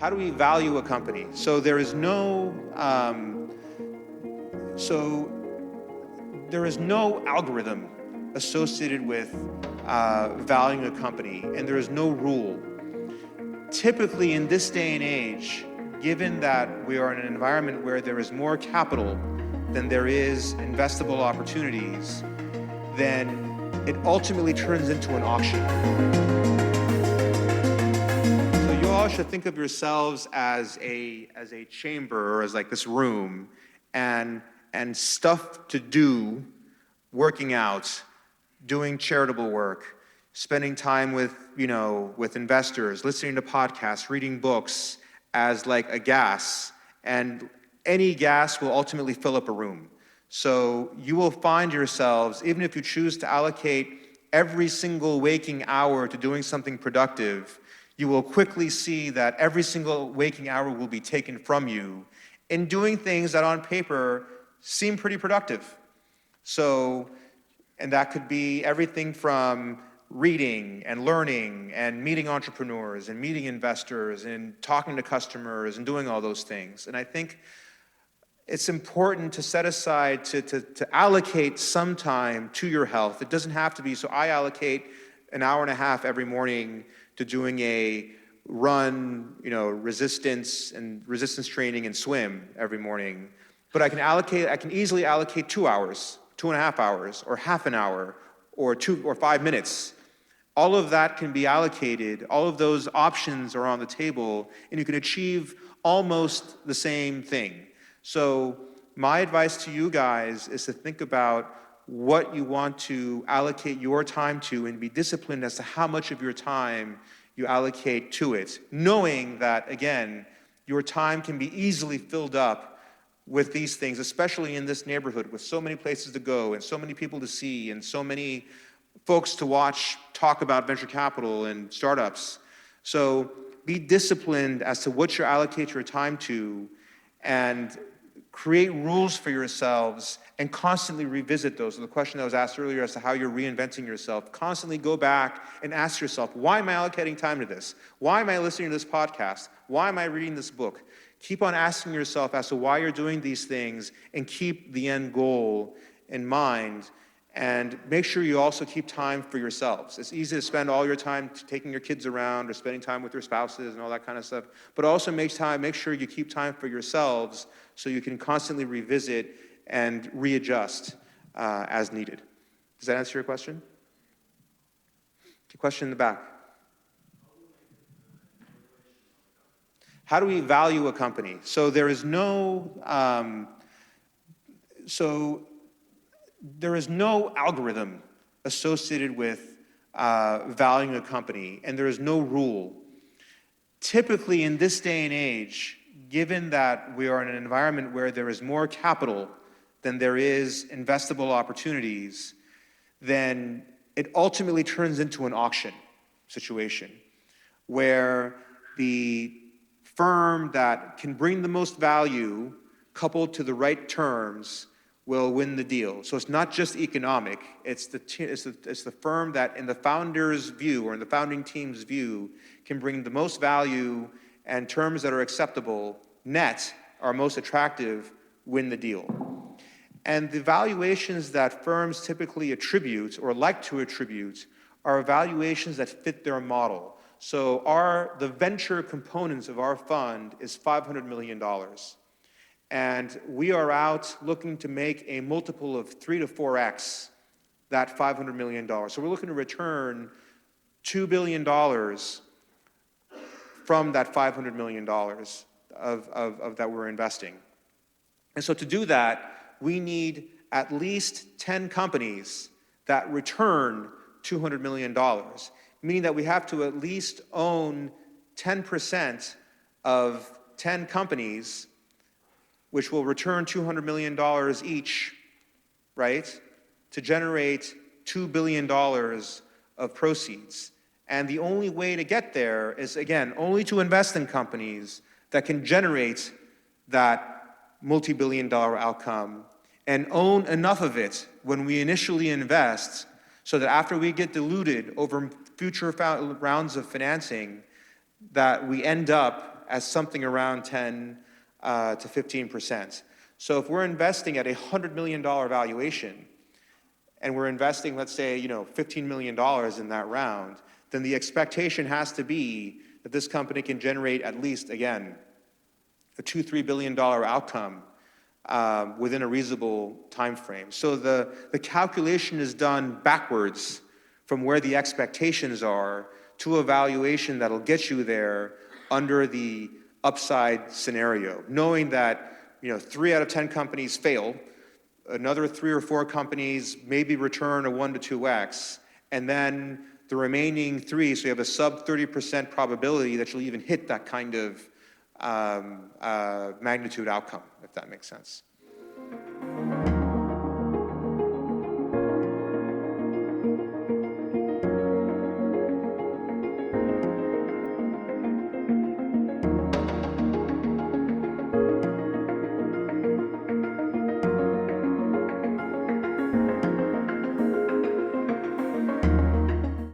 How do we value a company? So there is no algorithm associated with valuing a company, and there is no rule. Typically, in this day and age, given that we are in an environment where there is more capital than there is investable opportunities, then it ultimately turns into an auction. So you all should think of yourselves as a chamber, or as like this room, and stuff to do, working out, doing charitable work, spending time with investors, listening to podcasts, reading books, as like a gas, and any gas will ultimately fill up a room. So you will find yourselves, even if you choose to allocate every single waking hour to doing something productive, you will quickly see that every single waking hour will be taken from you in doing things that on paper seem pretty productive. So, and that could be everything from reading and learning and meeting entrepreneurs and meeting investors and talking to customers and doing all those things. And I think it's important to set aside, to allocate some time to your health. It doesn't have to be, so I allocate an hour and a half every morning to doing a run, resistance training and swim every morning. But I can easily allocate 2 hours, 2.5 hours, or half an hour, or 2 or 5 minutes. All of that can be allocated. All of those options are on the table, and you can achieve almost the same thing. So my advice to you guys is to think about what you want to allocate your time to and be disciplined as to how much of your time you allocate to it, knowing that, again, your time can be easily filled up with these things, especially in this neighborhood with so many places to go and so many people to see and so many folks to watch talk about venture capital and startups. So be disciplined as to what you allocate your time to, and create rules for yourselves and constantly revisit those. So the question that was asked earlier as to how you're reinventing yourself, constantly go back and ask yourself, why am I allocating time to this? Why am I listening to this podcast? Why am I reading this book? Keep on asking yourself as to why you're doing these things, and keep the end goal in mind. And make sure you also keep time for yourselves. It's easy to spend all your time taking your kids around or spending time with your spouses and all that kind of stuff. But also make sure you keep time for yourselves so you can constantly revisit and readjust as needed. Does that answer your question? The question in the back. How do we value a company? So there is no algorithm associated with valuing a company, and there is no rule. Typically, in this day and age, given that we are in an environment where there is more capital than there is investable opportunities, then it ultimately turns into an auction situation where the firm that can bring the most value, coupled to the right terms, will win the deal. So it's not just economic, it's the firm that, in the founder's view or in the founding team's view, can bring the most value and terms that are acceptable, net, are most attractive, win the deal. And the valuations that firms typically attribute or like to attribute are valuations that fit their model. So the venture components of our fund is $500 million. And we are out looking to make a multiple of 3 to 4x that $500 million. So we're looking to return $2 billion from that $500 million of that we're investing. And so to do that, we need at least 10 companies that return $200 million, meaning that we have to at least own 10% of 10 companies, which will return $200 million each, right, to generate $2 billion of proceeds. And the only way to get there is, again, only to invest in companies that can generate that multi-billion-dollar outcome and own enough of it when we initially invest, so that after we get diluted over future rounds of financing, that we end up as something around 10 to 15%. So if we're investing at a $100 million valuation, and we're investing, let's say, $15 million in that round, then the expectation has to be that this company can generate at least, again, a $2-3 billion outcome within a reasonable time frame. So the calculation is done backwards from where the expectations are to a valuation that'll get you there under the upside scenario, knowing that 3 out of 10 companies fail, another 3 or 4 companies maybe return a 1 to 2x, and then the remaining 3, so you have a sub 30% probability that you'll even hit that kind of magnitude outcome, if that makes sense.